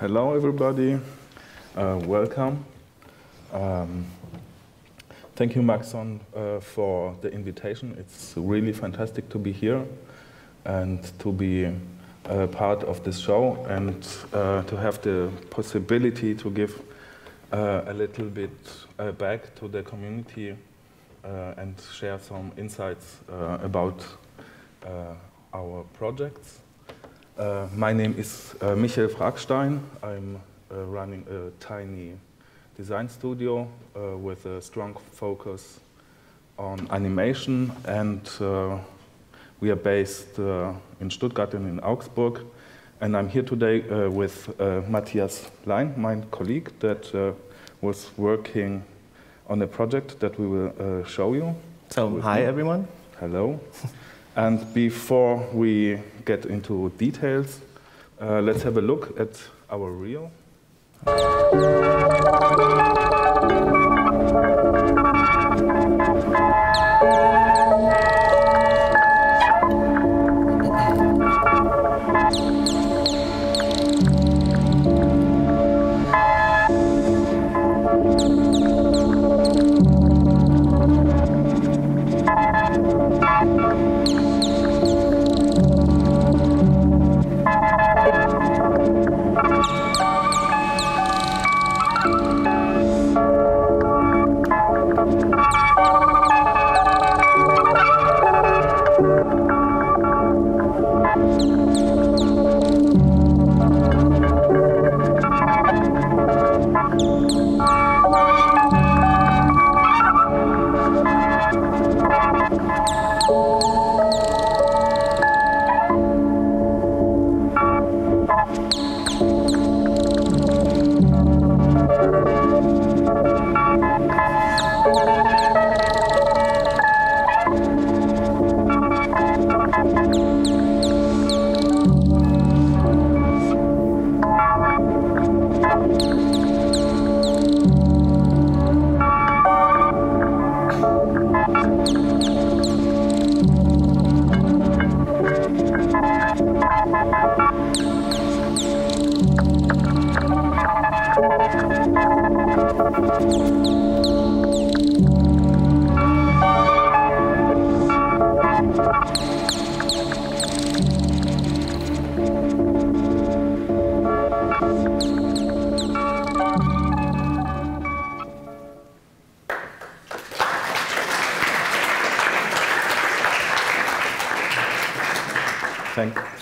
Hello, everybody. Welcome. Thank you, Maxon, for the invitation. It's really fantastic to be here and to be part of this show and to have the possibility to give a little bit back to the community and share some insights about our projects. My name is Michael Fragstein. I'm running a tiny design studio with a strong focus on animation, and we are based in Stuttgart and in Augsburg. And I'm here today with Matthias Lein, my colleague that was working on a project that we will show you. So, hi everyone. Hello. And before we get into details, let's have a look at our reel.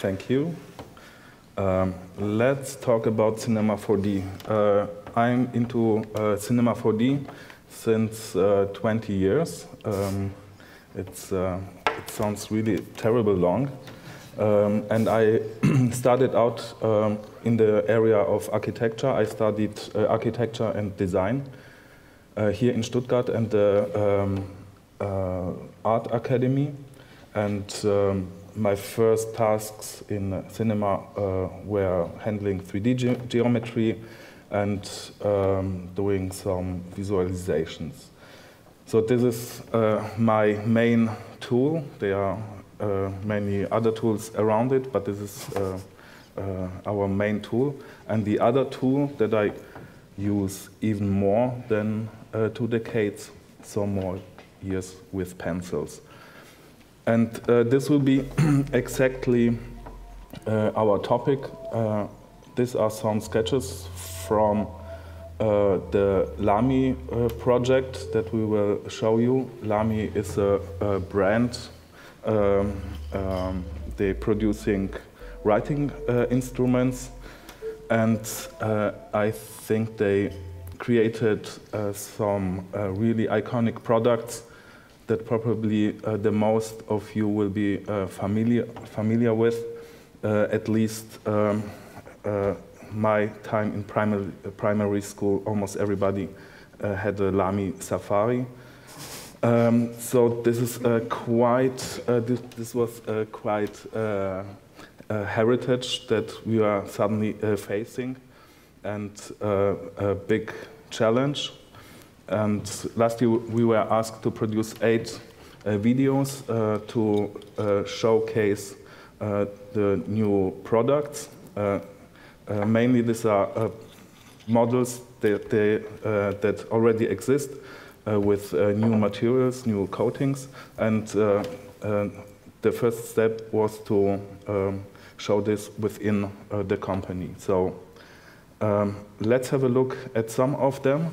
Thank you. Let's talk about Cinema 4D. I'm into Cinema 4D since 20 years. It sounds really terrible long. And I started out in the area of architecture. I studied architecture and design here in Stuttgart and the Art Academy. And my first tasks in cinema were handling 3D geometry and doing some visualizations. So this is my main tool. There are many other tools around it, but this is our main tool. And the other tool that I use even more than 2 decades, some more years, with pencils. And this will be exactly our topic. These are some sketches from the LAMY project that we will show you. LAMY is a brand. They're producing writing instruments, and I think they created some really iconic products that probably the most of you will be familiar with. At least my time in primary school, almost everybody had a LAMY Safari. So this is this was quite a heritage that we are suddenly facing, and a big challenge. And last year we were asked to produce 8 videos to showcase the new products. Mainly these are models that already exist with new materials, new coatings, and the first step was to show this within the company. So let's have a look at some of them.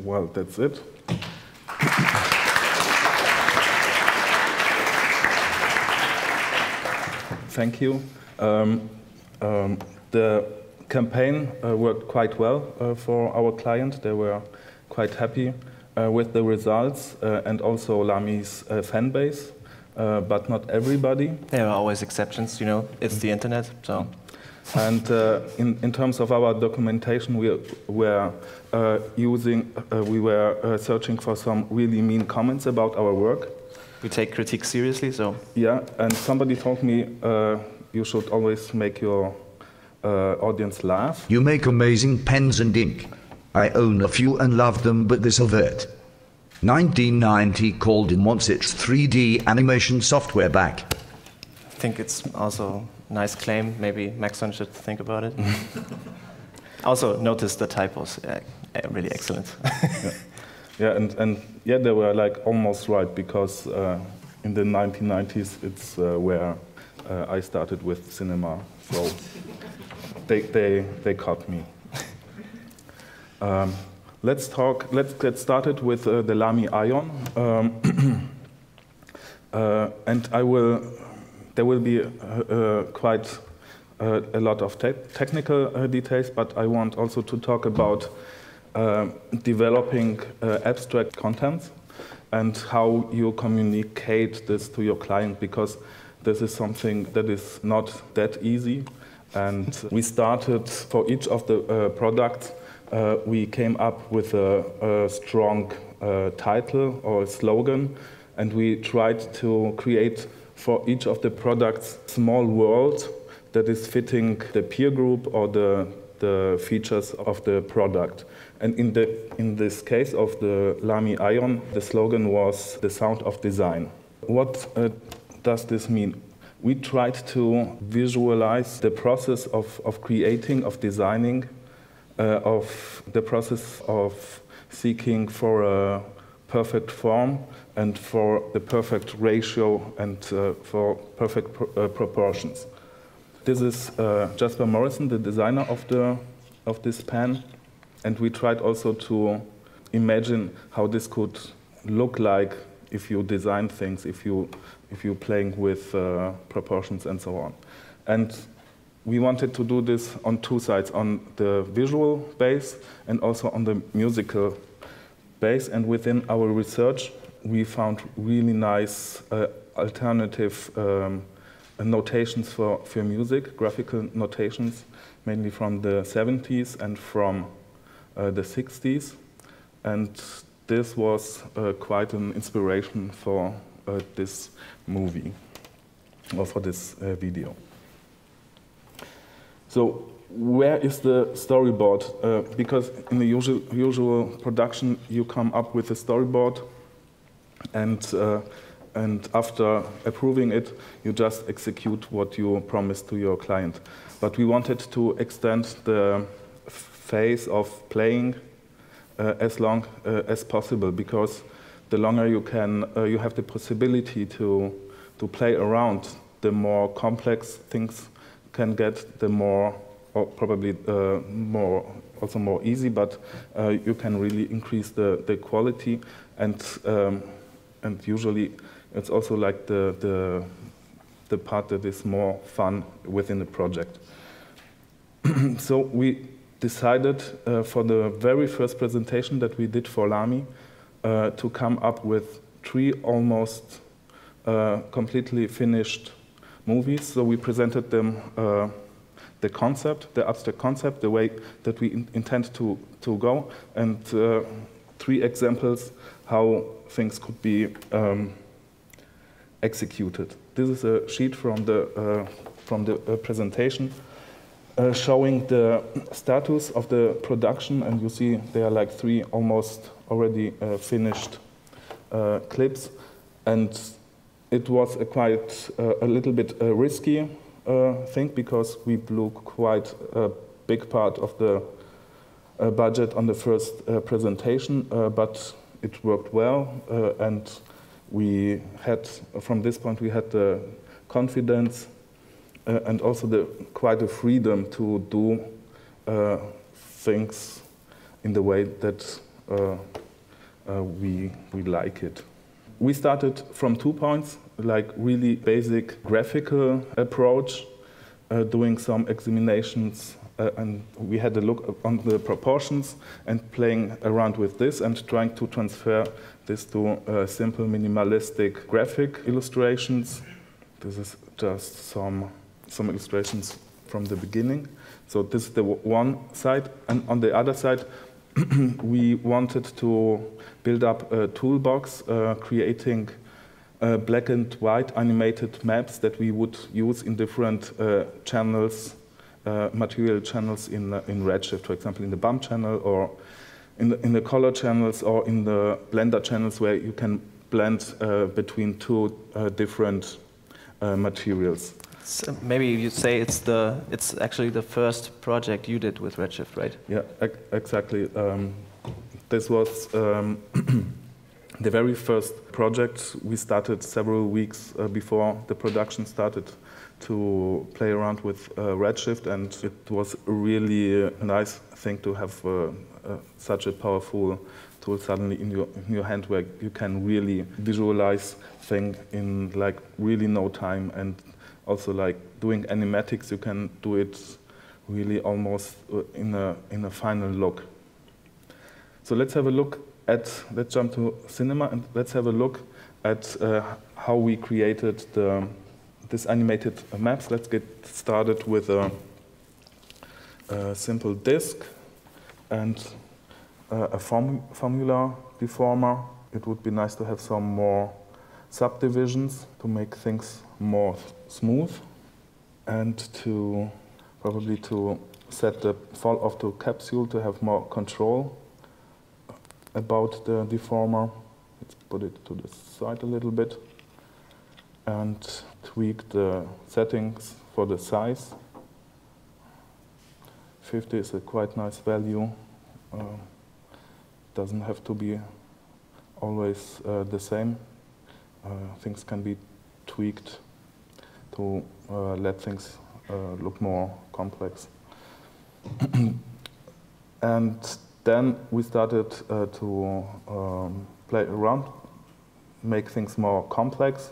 Well, that's it. Thank you. The campaign worked quite well for our client. They were quite happy with the results and also LAMY's fan base, but not everybody. There are always exceptions, you know, it's the internet, so. And in terms of our documentation, we were searching for some really mean comments about our work. We take critique seriously, so. Yeah, and somebody told me you should always make your audience laugh. You make amazing pens and ink. I own a few and love them, but this avert. 1990 called and wants its 3D animation software back. I think it's also a nice claim. Maybe Maxon should think about it. Also, notice the typos. Really excellent. Yeah, and they were like almost right, because in the 1990s it's where I started with cinema, so they caught me. Let's get started with the LAMY Ion, and there will be quite a lot of technical details, but I want also to talk about developing abstract contents and how you communicate this to your client, because this is something that is not that easy. And we started for each of the products, we came up with a strong title or a slogan, and we tried to create for each of the products small world that is fitting the peer group or the features of the product. And in this case of the LAMY Ion, the slogan was the sound of design. What does this mean? We tried to visualize the process of creating, of designing, of the process of seeking for a perfect form and for the perfect ratio and for perfect proportions. This is Jasper Morrison, the designer of this pen, and we tried also to imagine how this could look like if you design things, if you're playing with proportions and so on. And we wanted to do this on two sides, on the visual base and also on the musical base. And within our research, we found really nice alternative notations for music, graphical notations, mainly from the 70s and from the 60s. And this was quite an inspiration for this movie, or for this video. So where is the storyboard? Because in the usual production, you come up with a storyboard, and after approving it, you just execute what you promised to your client. But we wanted to extend the phase of playing as long as possible, because the longer you have the possibility to play around, the more complex things can get, the more, or probably also more easy, but you can really increase the quality, and usually it's also like the part that is more fun within the project. So we decided for the very first presentation that we did for LAMY to come up with 3 almost completely finished movies. So we presented them the concept, the abstract concept, the way that we intend to go, and 3 examples how things could be executed. This is a sheet from the presentation showing the status of the production, and you see there are like 3 almost already finished clips, and it was a little bit risky thing, because we blew quite a big part of the budget on the first presentation, but it worked well, and we had, from this point, we had the confidence and also quite a freedom to do things in the way that we like it. We started from 2 points, like really basic graphical approach, doing some examinations, and we had a look on the proportions and playing around with this and trying to transfer this to simple minimalistic graphic illustrations. This is just some illustrations from the beginning. So this is the one side, and on the other side we wanted to build up a toolbox creating black and white animated maps that we would use in different channels, material channels in Redshift, for example in the bump channel, or in the color channels, or in the blender channels, where you can blend between 2 different materials. So maybe you say it's actually the first project you did with Redshift, right? Yeah, exactly. This was the very first project. We started several weeks before the production started to play around with Redshift, and it was really a nice thing to have such a powerful tool suddenly in your hand, where you can really visualize things in like really no time, and also like doing animatics, you can do it really almost in a final look. So let's have a look at, let's jump to cinema and let's have a look at how we created this animated maps. Let's get started with a simple disk and a formula deformer. It would be nice to have some more subdivisions to make things more smooth, and to probably to set the fall of the capsule to have more control about the deformer. Let's put it to the side a little bit and tweak the settings for the size. 50 is a quite nice value. Doesn't have to be always the same. Things can be tweaked to let things look more complex. And then we started to play around, make things more complex.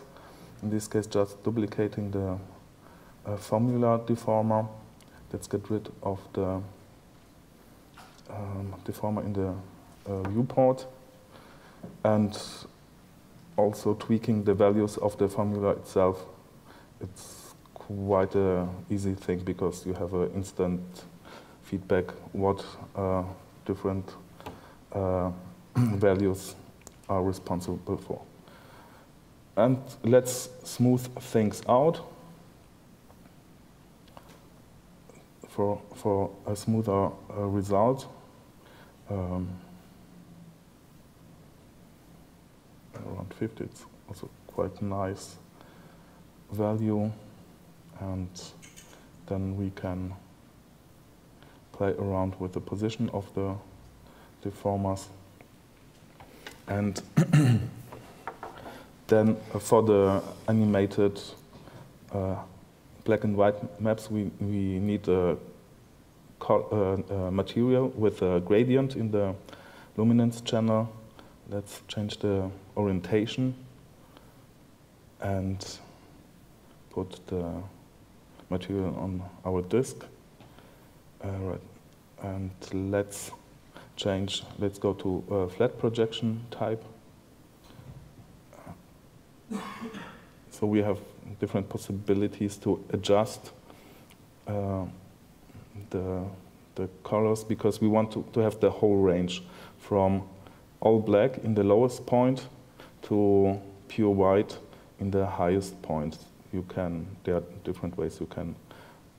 In this case, just duplicating the formula deformer. Let's get rid of the deformer in the viewport, and also tweaking the values of the formula itself. It's quite an easy thing because you have an instant feedback what different values are responsible for. And let's smooth things out for a smoother result. Around 50, it's also quite nice value, and then we can play around with the position of the deformers. And then for the animated black and white maps, we need a material with a gradient in the luminance channel. Let's change the orientation and put the material on our disk. Right. And let's go to flat projection type. So we have different possibilities to adjust the colors, because we want to have the whole range from all black in the lowest point to pure white in the highest point. There are different ways you can,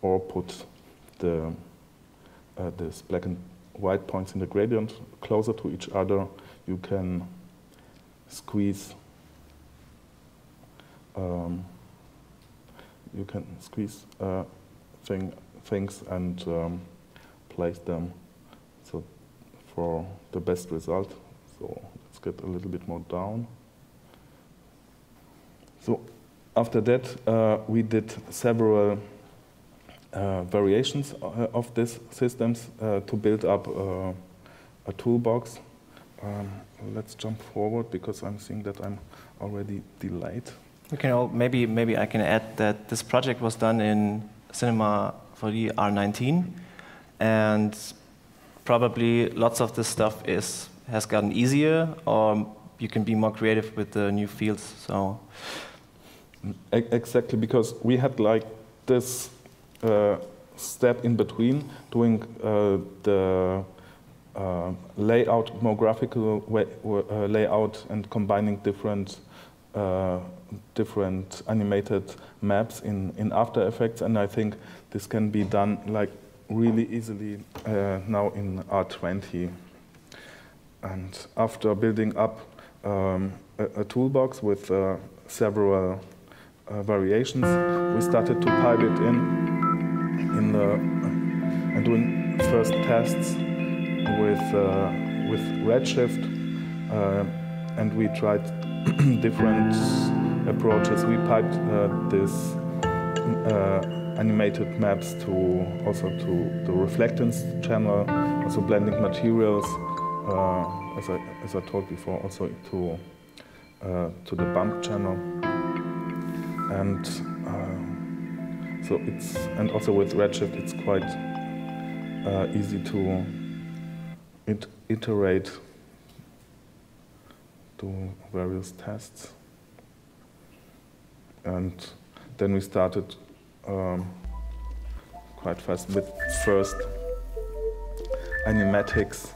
or put this black and white points in the gradient closer to each other. You can squeeze things and place them so for the best result. So let's get a little bit more down. So after that, we did several variations of these systems to build up a toolbox. Let's jump forward because I'm seeing that I'm already delayed. Okay, maybe I can add that this project was done in Cinema 4D R19, and probably lots of this stuff has gotten easier, or you can be more creative with the new fields. So exactly, because we had like this step in between, doing the layout, more graphical layout, and combining different animated maps in After Effects, and I think this can be done like really easily now in R20. And after building up a toolbox with several variations, we started to pipe it in and doing first tests with Redshift, and we tried different approaches. We piped this animated maps to the reflectance channel, also blending materials, as I told before, also to the bump channel, and so and also with Redshift it's quite easy to iterate do various tests. And then we started quite fast with first animatics.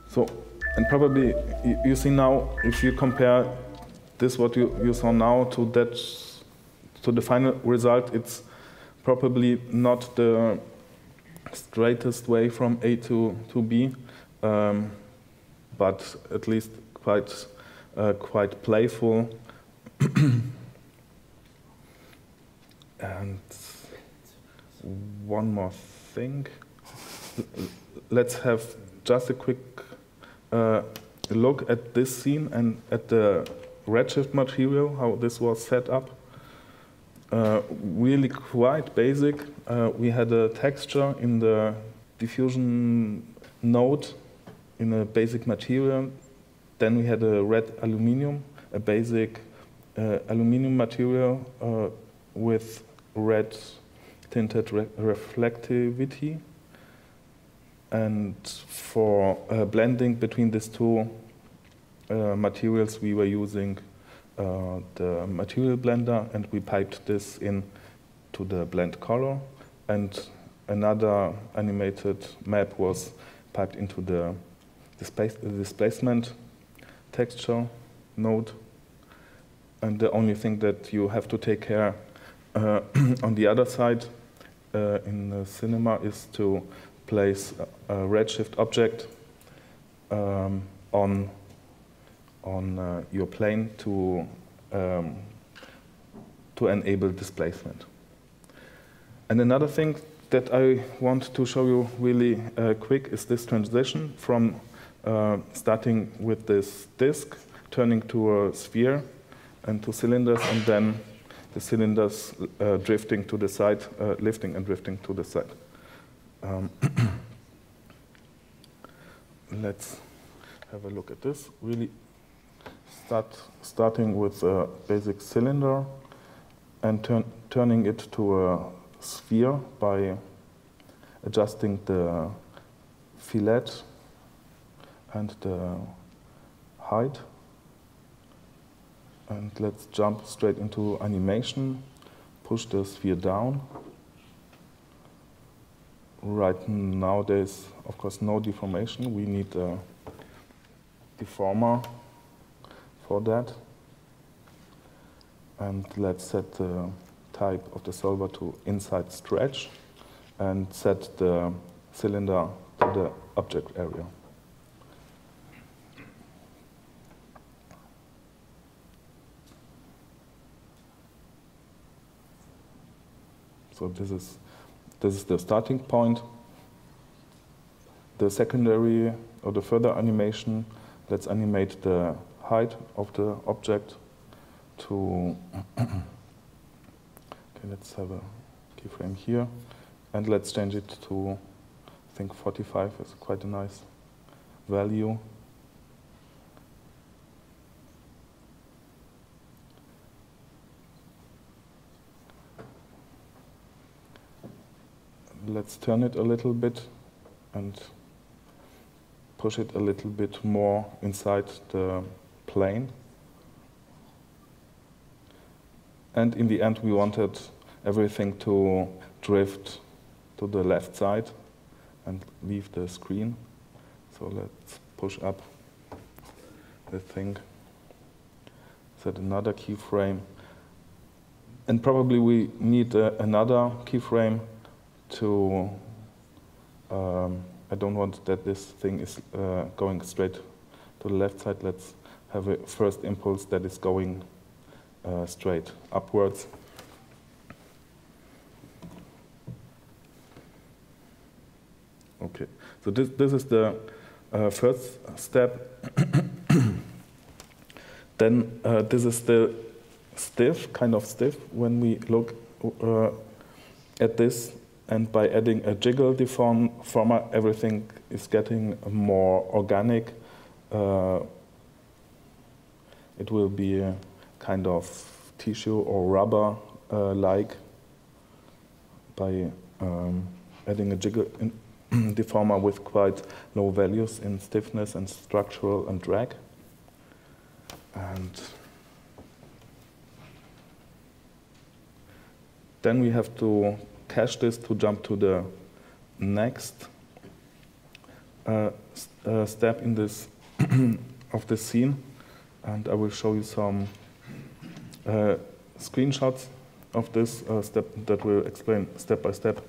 So, and probably you see now, if you compare this, what you saw now, to that, to the final result, it's probably not the straightest way from A to B, but at least quite playful. And one more thing. Let's have just a quick look at this scene and at the Redshift material, how this was set up. Really quite basic. We had a texture in the diffusion node in a basic material. Then we had a red aluminum, a basic aluminum material with red tinted reflectivity. And for blending between these two materials, we were using the material blender, and we piped this in to the blend color. And another animated map was piped into the displacement texture node. And the only thing that you have to take care on the other side in the cinema is to place a Redshift object on your plane to enable displacement. And another thing that I want to show you really quick is this transition from starting with this disk, turning to a sphere and to cylinders, and then the cylinders drifting to the side, lifting and drifting to the side. Let's have a look at this. Really starting with a basic cylinder and turning it to a sphere by adjusting the fillet and the height. And let's jump straight into animation, push the sphere down. Right now there's, of course, no deformation. We need a deformer for that. And let's set the type of the solver to inside stretch and set the cylinder to the object area. So this is the starting point. The secondary or the further animation, let's animate the height of the object to, okay, let's have a keyframe here, and let's change it to, I think 45 is quite a nice value. Let's turn it a little bit and push it a little bit more inside the plane. And in the end, we wanted everything to drift to the left side and leave the screen. So let's push up the thing, set another keyframe. And probably we need another keyframe to, I don't want that this thing is going straight to the left side. Let's have a first impulse that is going straight upwards. Okay, so this is the first step. Then this is the kind of stiff when we look at this. And by adding a jiggle deformer, everything is getting more organic. It will be kind of tissue or rubber like by adding a jiggle deformer with quite low values in stiffness and structural and drag. And then we have to cache this to jump to the next step in this of the scene, and I will show you some screenshots of this step that will explain step by step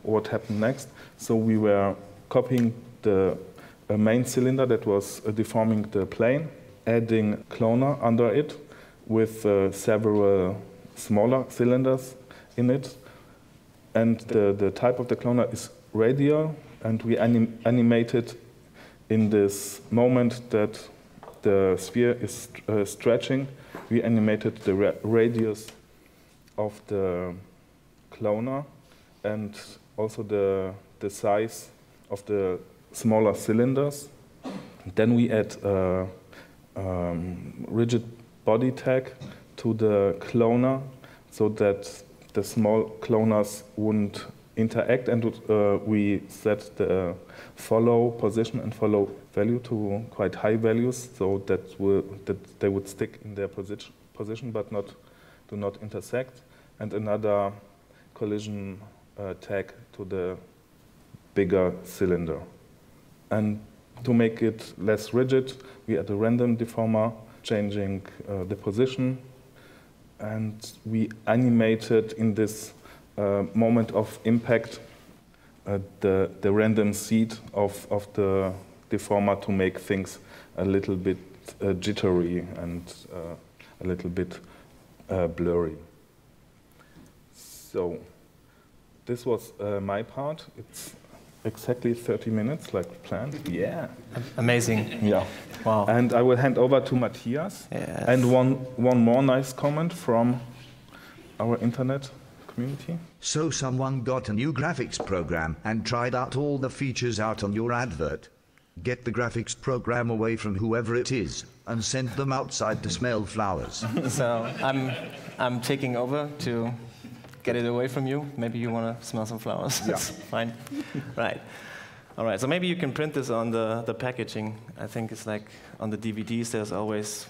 what happened next. So we were copying the main cylinder that was deforming the plane, adding cloner under it with several smaller cylinders in it, and the type of the cloner is radial, and we animated in this moment that the sphere is stretching. We animated the radius of the cloner and also the size of the smaller cylinders. Then we add rigid body tag to the cloner so that the small cloners wouldn't interact, and we set the follow position and follow value to quite high values so that they would stick in their position but do not intersect, and another collision tag to the bigger cylinder. And to make it less rigid, we add a random deformer, changing the position, and we animated in this moment of impact the random seed of the deformer to make things a little bit jittery and a little bit blurry. So this was my part. It's exactly 30 minutes like planned. Yeah. Amazing. Yeah. Wow. And I will hand over to Matthias. Yes. And one more nice comment from our internet community. So someone got a new graphics program and tried out all the features out on your advert. Get the graphics program away from whoever it is and send them outside to smell flowers. So I'm taking over to get it away from you. Maybe you want to smell some flowers. Yeah. Fine. Right. All right. So maybe you can print this on the packaging. I think it's like on the DVDs. There's always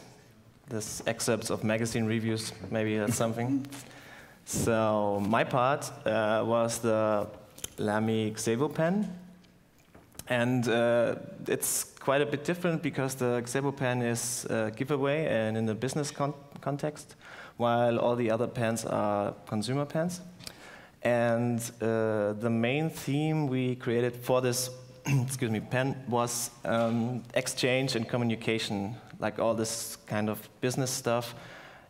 this excerpts of magazine reviews. Maybe that's something. So my part was the LAMY Xevo pen. And it's quite a bit different because the Xevo pen is a giveaway and in the business context, while all the other pens are consumer pens. And the main theme we created for this excuse me, pen was exchange and communication, like all this kind of business stuff,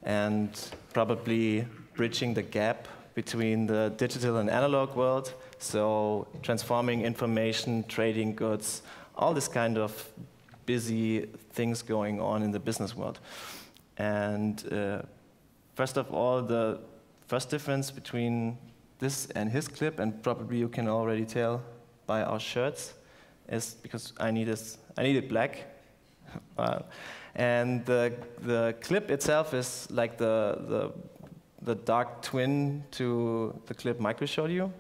and probably bridging the gap between the digital and analog world. So transforming information, trading goods, all this kind of busy things going on in the business world. And first of all, the first difference between this and his clip, and probably you can already tell by our shirts, is because I need it black. And the clip itself is like the dark twin to the clip Michael showed you.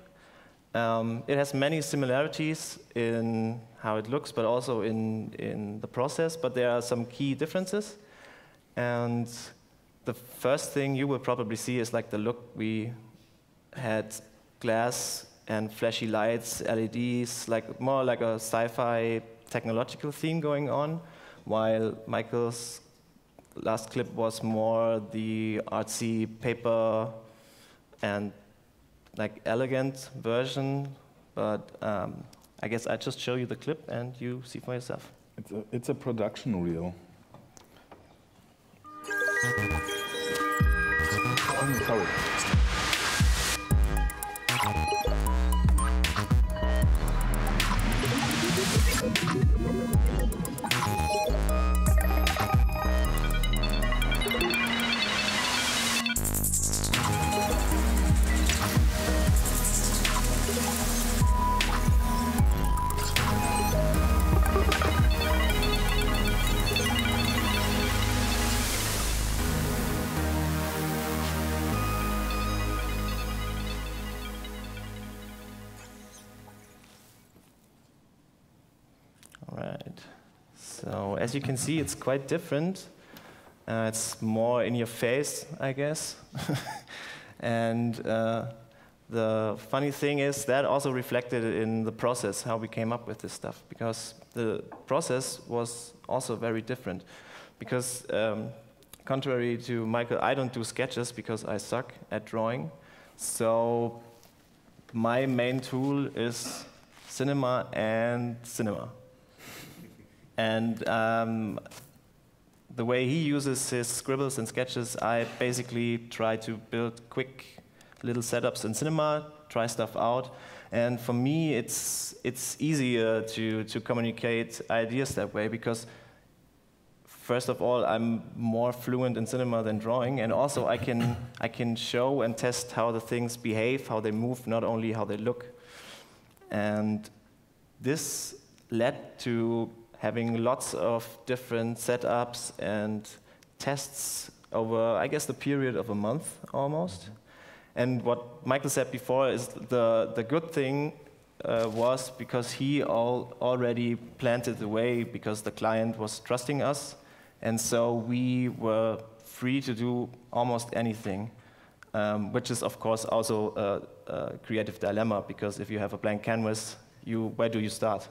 It has many similarities in how it looks, but also in the process, but there are some key differences. And the first thing you will probably see is like the look. We had glass and flashy lights, LEDs, like more like a sci-fi technological theme going on, while Michael's last clip was more the artsy paper and like elegant version, but I guess I just show you the clip and you see for yourself. It's a production reel. Oh, sorry. So as you can see, it's quite different. It's more in your face, I guess. And the funny thing is that also reflected in the process, how we came up with this stuff, because the process was also very different. Because contrary to Michael, I don't do sketches because I suck at drawing. So my main tool is cinema and cinema. And the way he uses his scribbles and sketches, I basically try to build quick little setups in cinema, try stuff out. And for me, it's easier to communicate ideas that way because, first of all, I'm more fluent in cinema than drawing, and also I can show and test how the things behave, how they move, not only how they look. And this led to having lots of different setups and tests over, I guess, the period of a month almost. And what Michael said before is the good thing was because he already planted the way because the client was trusting us. And so we were free to do almost anything, which is, of course, also a creative dilemma, because if you have a blank canvas, where do you start?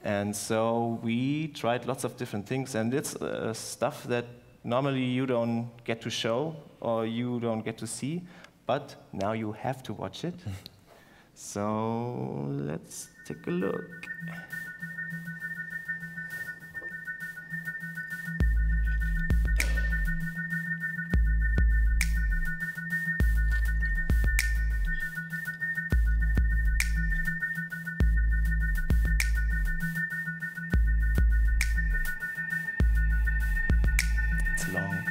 And so we tried lots of different things, and it's stuff that normally you don't get to show or you don't get to see, but now you have to watch it. So let's take a look. Long.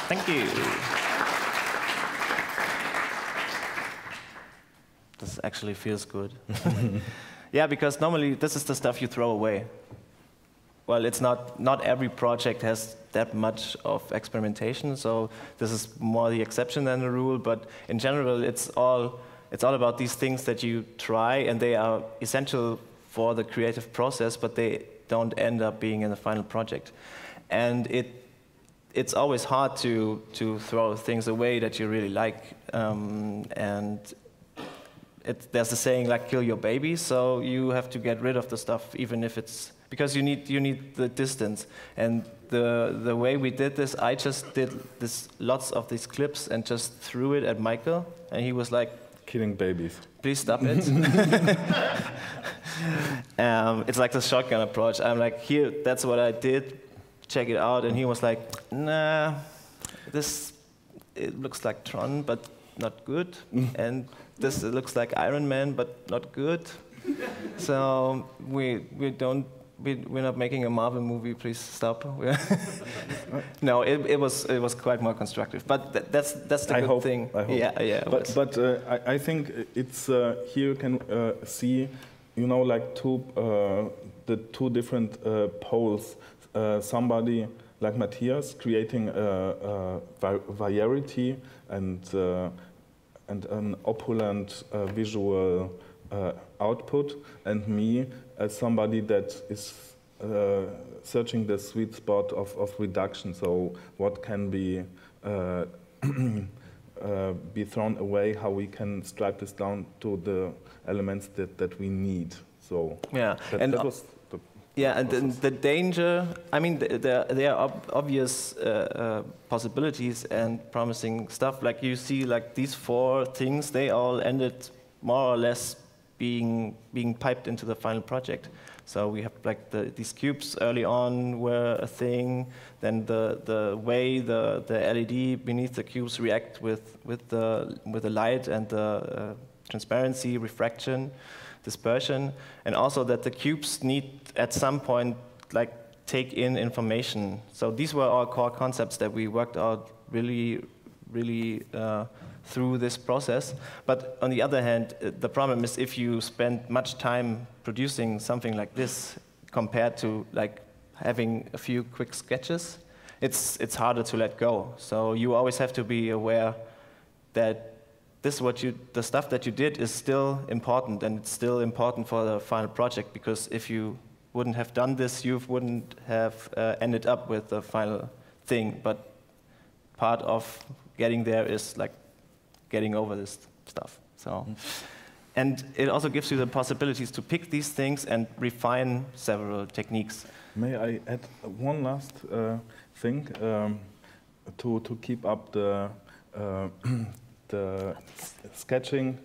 Thank you. This actually feels good. Yeah, because normally this is the stuff you throw away. Well, it's not every project has that much of experimentation, so this is more the exception than the rule, but in general it's all about these things that you try, and they are essential for the creative process, but they don't end up being in the final project. And it's always hard to throw things away that you really like, and there's a saying like kill your baby, so you have to get rid of the stuff even if it's because you need the distance. And the way we did this, I just did lots of these clips and just threw it at Michael, and he was like, killing babies. Please stop it. It's like the shotgun approach. I'm like, here, that's what I did. Check it out. And he was like, nah, it looks like Tron, but not good. And this looks like Iron Man, but not good. So we're not making a Marvel movie. Please stop. No, it was quite more constructive. But that's the good thing. I hope. Yeah. But I think it's here you can see, you know, like the two different poles. Somebody like Matthias creating variety and an opulent visual output, and me as somebody that is searching the sweet spot of reduction. So what can be thrown away? How we can strip this down to the elements that we need. So yeah, that was the yeah, and the danger. I mean, there are obvious possibilities and promising stuff. Like you see, like these 4 things, they all ended more or less being piped into the final project. So we have like these cubes early on were a thing. Then the way the LED beneath the cubes react with the light and the transparency, refraction, dispersion, and also that the cubes need at some point like take in information. So these were our core concepts that we worked out really through this process. But on the other hand, the problem is if you spend much time producing something like this compared to like having a few quick sketches, it's harder to let go. So you always have to be aware that the stuff that you did is still important, and it's still important for the final project, because if you wouldn't have done this, you wouldn't have ended up with the final thing. But part of getting there is like getting over this stuff. So, and it also gives you the possibilities to pick these things and refine several techniques. May I add one last thing to keep up the sketching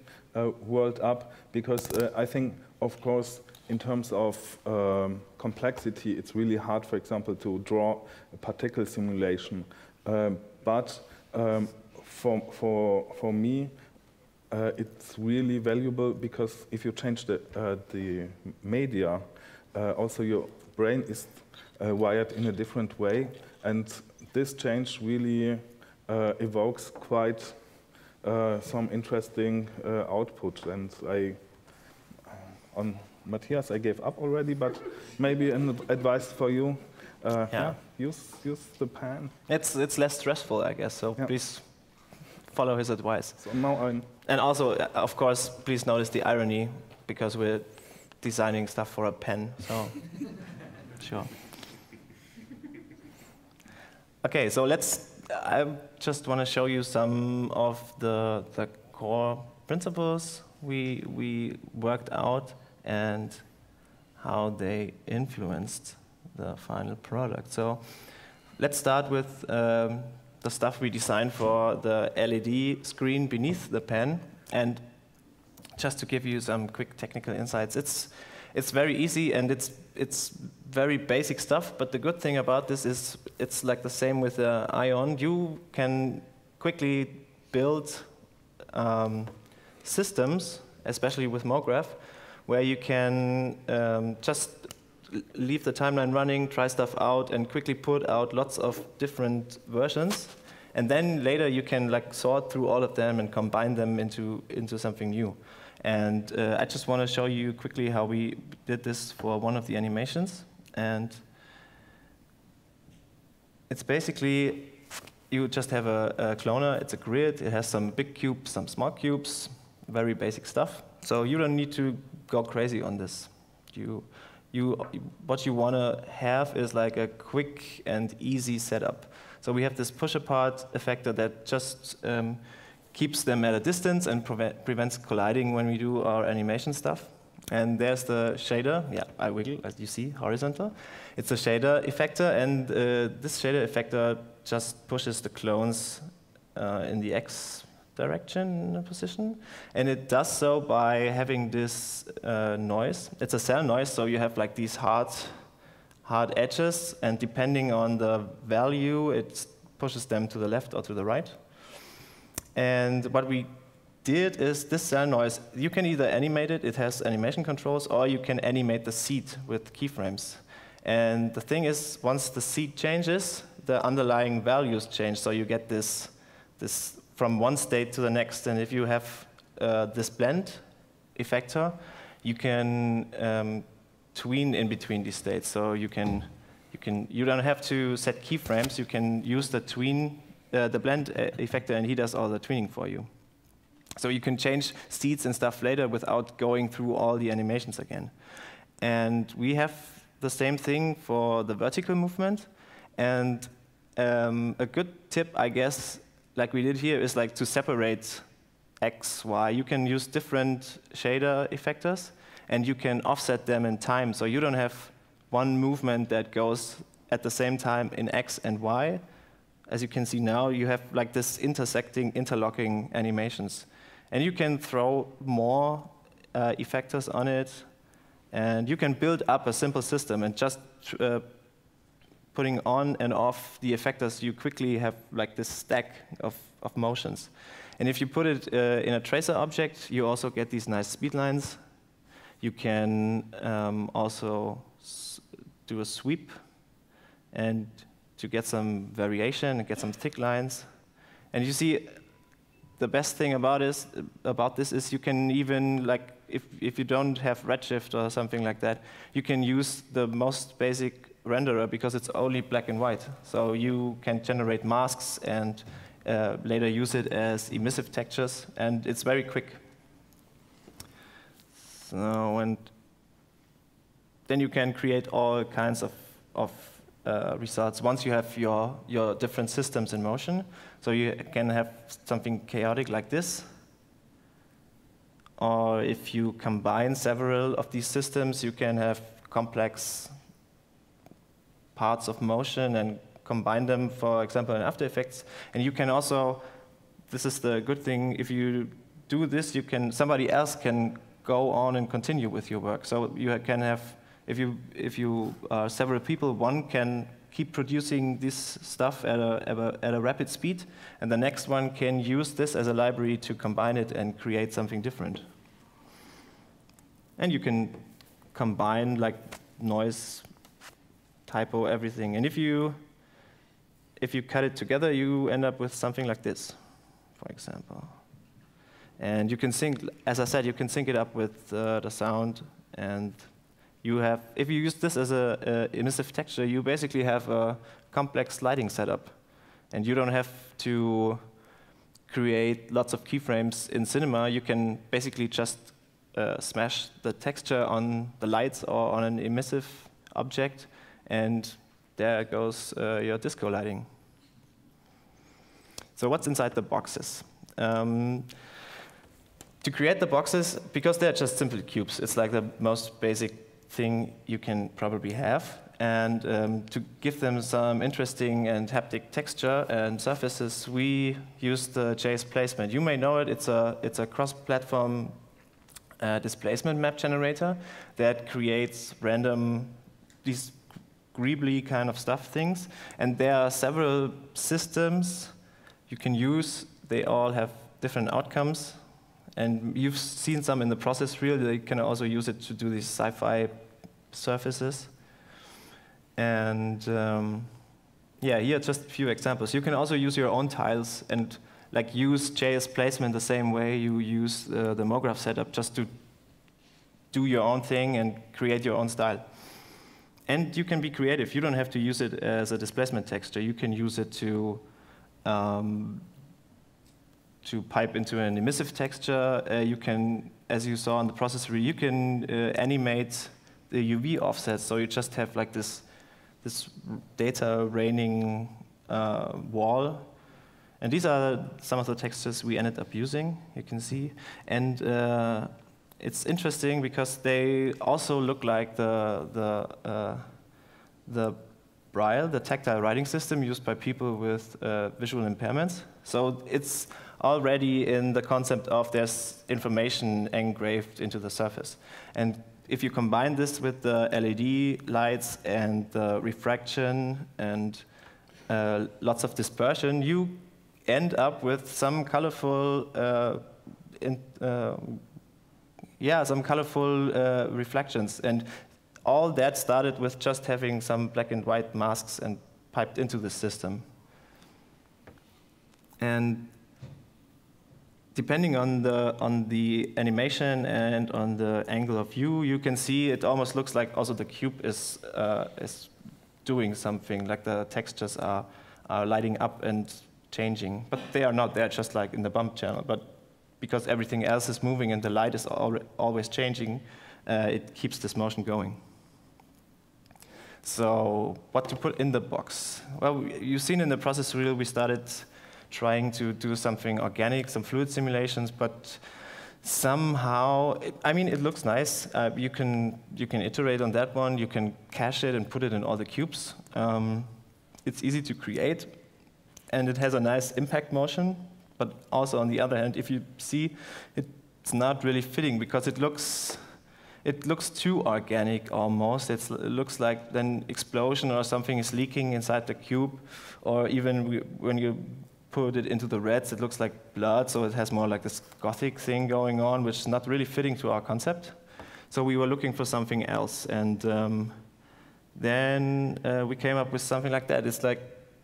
world up, because I think, of course, in terms of complexity, it's really hard, for example, to draw a particle simulation. But for me, it's really valuable, because if you change the media, also your brain is wired in a different way, and this change really evokes quite some interesting output. And on Matthias, I gave up already, but maybe an advice for you. Yeah, use the pen. It's less stressful, I guess. So please follow his advice. So now and also, of course, please notice the irony, because we're designing stuff for a pen. So sure. Okay, so I just want to show you some of the core principles we worked out and how they influenced the final product. So let's start with the stuff we designed for the LED screen beneath the pen. And just to give you some quick technical insights, it's very easy, and it's very basic stuff. But the good thing about this is it's like the same with the Ion. You can quickly build systems, especially with MoGraph, where you can just leave the timeline running, try stuff out, and quickly put out lots of different versions. And then later you can like sort through all of them and combine them into something new. And I just want to show you quickly how we did this for one of the animations. And it's basically, you just have a cloner, it's a grid, it has some big cubes, some small cubes, very basic stuff. So you don't need to go crazy on this. What you want to have is like a quick and easy setup. So we have this push-apart effector that just keeps them at a distance and prevents colliding when we do our animation stuff. And there's the shader. Yeah, I wiggle, as you see, horizontal. It's a shader effector, and this shader effector just pushes the clones in the X direction position. And it does so by having this noise. It's a cell noise, so you have like these hard edges, and depending on the value, it pushes them to the left or to the right. And what we did is this cell noise, you can either animate it, it has animation controls, or you can animate the seed with keyframes. And the thing is, once the seed changes, the underlying values change, so you get this from one state to the next. And if you have this blend effector, you can tween in between these states. So you don't have to set keyframes. You can use the blend effector, and he does all the tweening for you. So you can change seeds and stuff later without going through all the animations again. And we have the same thing for the vertical movement. And a good tip, I guess, like we did here, is like to separate X, Y. You can use different shader effectors, and you can offset them in time. So you don't have one movement that goes at the same time in X and Y. As you can see now, you have like this intersecting, interlocking animations. And you can throw more effectors on it, and you can build up a simple system, and just putting on and off the effectors, you quickly have like this stack of motions. And if you put it in a tracer object, you also get these nice speed lines. You can also do a sweep and to get some variation and get some thick lines. And you see, the best thing about this is you can even, like, if you don't have Redshift or something like that, you can use the most basic renderer because it's only black and white. So you can generate masks and later use it as immersive textures, and it's very quick. So, and then you can create all kinds of results once you have your different systems in motion. So you can have something chaotic like this. Or if you combine several of these systems, you can have complex parts of motion and combine them, for example, in After Effects. And you can also, this is the good thing, if you do this, somebody else can go on and continue with your work. So you can have, if you are several people, one can keep producing this stuff at a rapid speed, and the next one can use this as a library to combine it and create something different. And you can combine like noise, typo, everything. And if you cut it together, you end up with something like this, for example. And you can sync, as I said, you can sync it up with the sound, and you have, if you use this as a immersive texture, you basically have a complex lighting setup. And you don't have to create lots of keyframes in Cinema. You can basically just smash the texture on the lights or on an immersive object, and there goes your disco lighting. So what's inside the boxes? To create the boxes, because they're just simple cubes, it's like the most basic thing you can probably have. And to give them some interesting and haptic texture and surfaces, we use the JS placement. You may know it. It's a cross-platform displacement map generator that creates random, these greebly kind of stuff things. And there are several systems you can use. They all have different outcomes. And you've seen some in the process reel. They can also use it to do these sci-fi surfaces. And Yeah, here are just a few examples. You can also use your own tiles and like use JS placement the same way you use the MoGraph setup, just to do your own thing and create your own style. And you can be creative. You don't have to use it as a displacement texture. You can use it to pipe into an emissive texture. You can, as you saw in the processor, you can animate the UV offsets. So you just have like this data raining wall. And these are some of the textures we ended up using, you can see. And it's interesting because they also look like the Braille, the tactile writing system used by people with visual impairments. So it's already in the concept of there's information engraved into the surface. And if you combine this with the LED lights and the refraction and lots of dispersion, you end up with some colorful, reflections. And all that started with just having some black and white masks and piped into the system. And depending on the animation and on the angle of view, you can see it almost looks like also the cube is doing something, like the textures are lighting up and changing. But they are not there, just like in the bump channel. But because everything else is moving and the light is always changing, it keeps this motion going. So what to put in the box? Well, you've seen in the process reel we started trying to do something organic, some fluid simulations, but somehow, I mean, it looks nice. You can iterate on that one. You can cache it and put it in all the cubes. It's easy to create, and it has a nice impact motion. But also, on the other hand, if you see, it's not really fitting because it looks too organic almost. It looks like an explosion or something is leaking inside the cube, or even when you put it into the reds, it looks like blood, so it has more like this gothic thing going on, which is not really fitting to our concept. So we were looking for something else, and then we came up with something like that. It's like,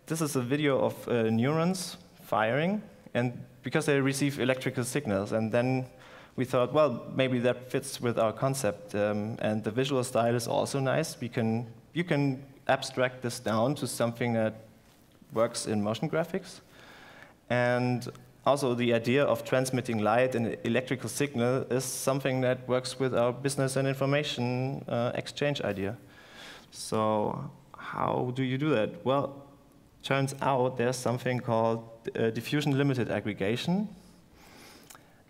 this is a video of neurons firing, and because they receive electrical signals, and then we thought, well, maybe that fits with our concept, and the visual style is also nice. You can abstract this down to something that works in motion graphics. And also the idea of transmitting light and electrical signal is something that works with our business and information exchange idea. So how do you do that? Well, turns out there's something called diffusion limited aggregation.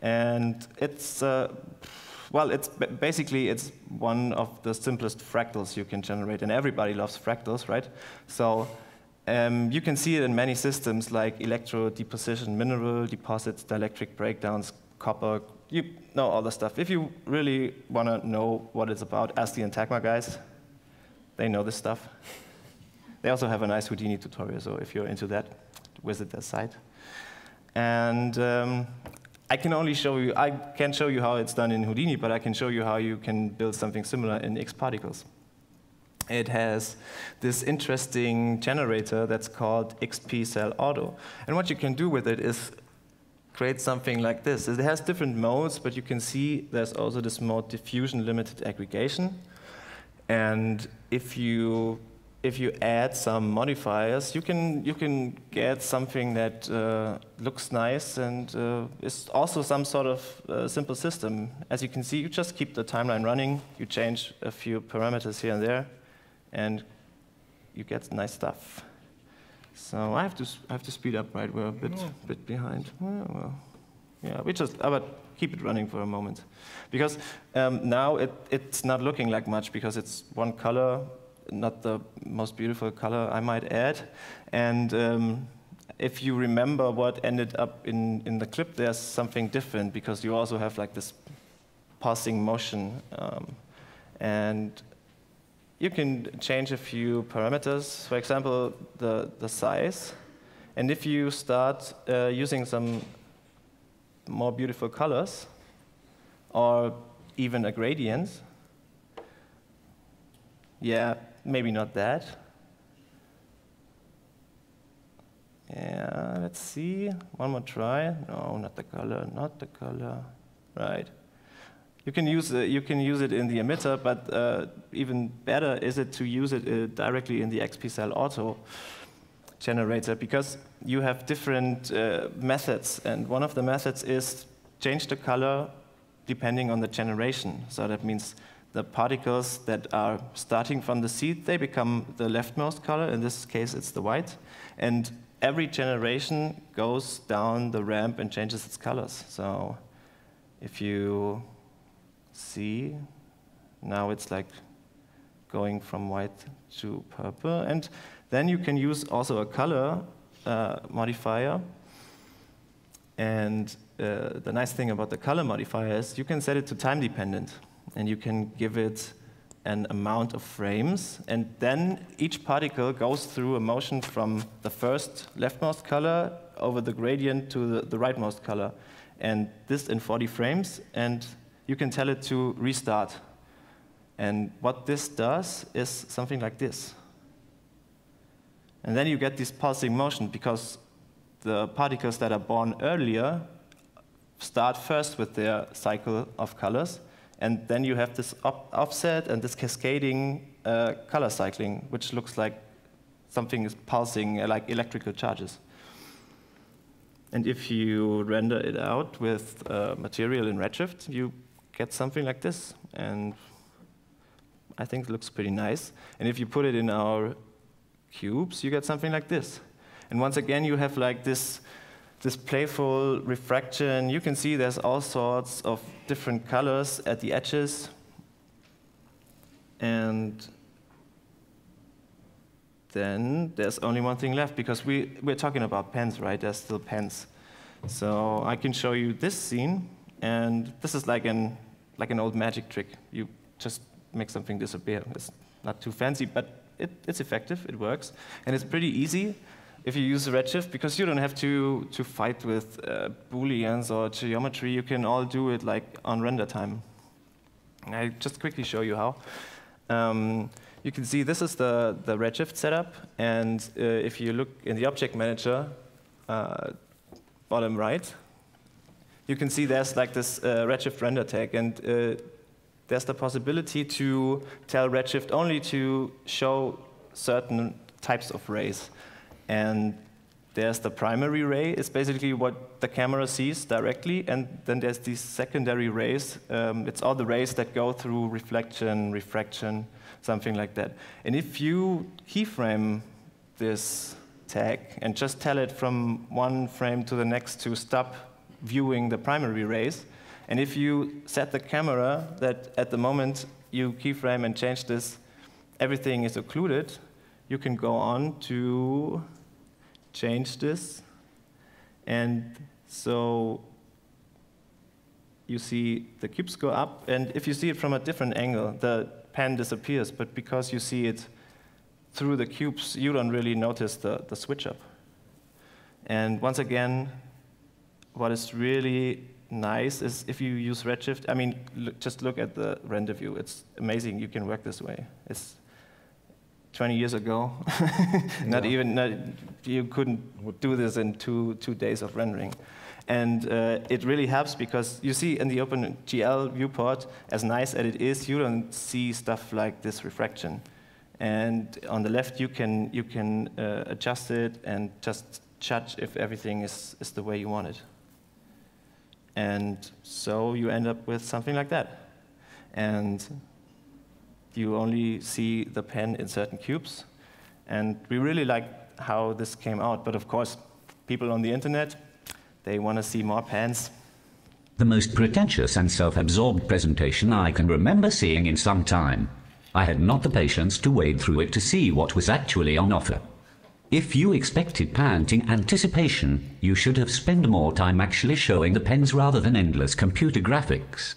And it's, basically it's one of the simplest fractals you can generate, and everybody loves fractals, right? So you can see it in many systems like electro deposition, mineral deposits, dielectric breakdowns, copper, you know all the stuff. If you really want to know what it's about, ask the Intagma guys. They know this stuff. They also have a nice Houdini tutorial, so if you're into that, visit their site. And I can't show you how it's done in Houdini, but I can show you how you can build something similar in Xparticles. It has this interesting generator that's called XP Cell Auto. And what you can do with it is create something like this. It has different modes, but you can see there's also this mode diffusion limited aggregation. And if you add some modifiers, you can get something that looks nice and is also some sort of simple system. As you can see, you just keep the timeline running, you change a few parameters here and there, and you get nice stuff. So I have to speed up, right? We're a bit behind. Well, yeah, but keep it running for a moment, because now it's not looking like much because it's one color. Not the most beautiful color, I might add. And if you remember what ended up in the clip, there's something different because you also have like this pulsing motion. And you can change a few parameters, for example, the size. And if you start using some more beautiful colors, or even a gradient, yeah, maybe not that. let's see, one more try. No, not the color, not the color. Right. You can use it in the emitter, but even better is it to use it directly in the XP-Cell Auto generator, because you have different methods, and one of the methods is change the color depending on the generation. So that means the particles that are starting from the seed, they become the leftmost color. In this case, it's the white. And every generation goes down the ramp and changes its colors. So if you see, now it's like going from white to purple. And then you can use also a color modifier. And the nice thing about the color modifier is you can set it to time dependent. And you can give it an amount of frames. And then each particle goes through a motion from the first leftmost color over the gradient to the rightmost color. And this in 40 frames. And you can tell it to restart. And what this does is something like this. And then you get this pulsing motion, because the particles that are born earlier start first with their cycle of colors. And then you have this offset and this cascading color cycling, which looks like something is pulsing, like electrical charges. And if you render it out with material in Redshift, you get something like this. And I think it looks pretty nice. And if you put it in our cubes, you get something like this. And once again, you have like this playful refraction. You can see there's all sorts of different colors at the edges. And then there's only one thing left, because we're talking about pens, right? There's still pens. So I can show you this scene. And this is like an old magic trick. You just make something disappear. It's not too fancy, but it's effective. It works. And it's pretty easy if you use Redshift, because you don't have to fight with Booleans or geometry. You can all do it like on render time. I just quickly show you how. You can see this is the Redshift setup. And if you look in the object manager, bottom right, you can see there's like this Redshift render tag. And there's the possibility to tell Redshift only to show certain types of rays. And there's the primary ray. It's basically what the camera sees directly. And then there's these secondary rays. It's all the rays that go through reflection, refraction, something like that. And if you keyframe this tag and just tell it from one frame to the next to stop viewing the primary rays, and if you set the camera that at the moment you keyframe and change this, everything is occluded, you can go on to change this. And so you see the cubes go up. And if you see it from a different angle, the pen disappears. But because you see it through the cubes, you don't really notice the switch up. And once again, what is really nice is if you use Redshift, I mean, just look at the render view. It's amazing you can work this way. It's 20 years ago. You couldn't do this in two days of rendering. And it really helps, because you see in the OpenGL viewport, as nice as it is, you don't see stuff like this refraction. And on the left, you can adjust it and just judge if everything is the way you want it. And so you end up with something like that. And you only see the pen in certain cubes. And we really like how this came out. But of course, people on the internet, they want to see more pens. The most pretentious and self-absorbed presentation I can remember seeing in some time. I had not the patience to wade through it to see what was actually on offer. If you expected panting anticipation, you should have spent more time actually showing the pens rather than endless computer graphics.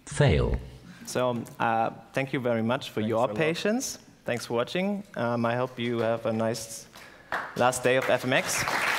Fail. So thank you very much for your patience. Thanks for watching. I hope you have a nice last day of FMX.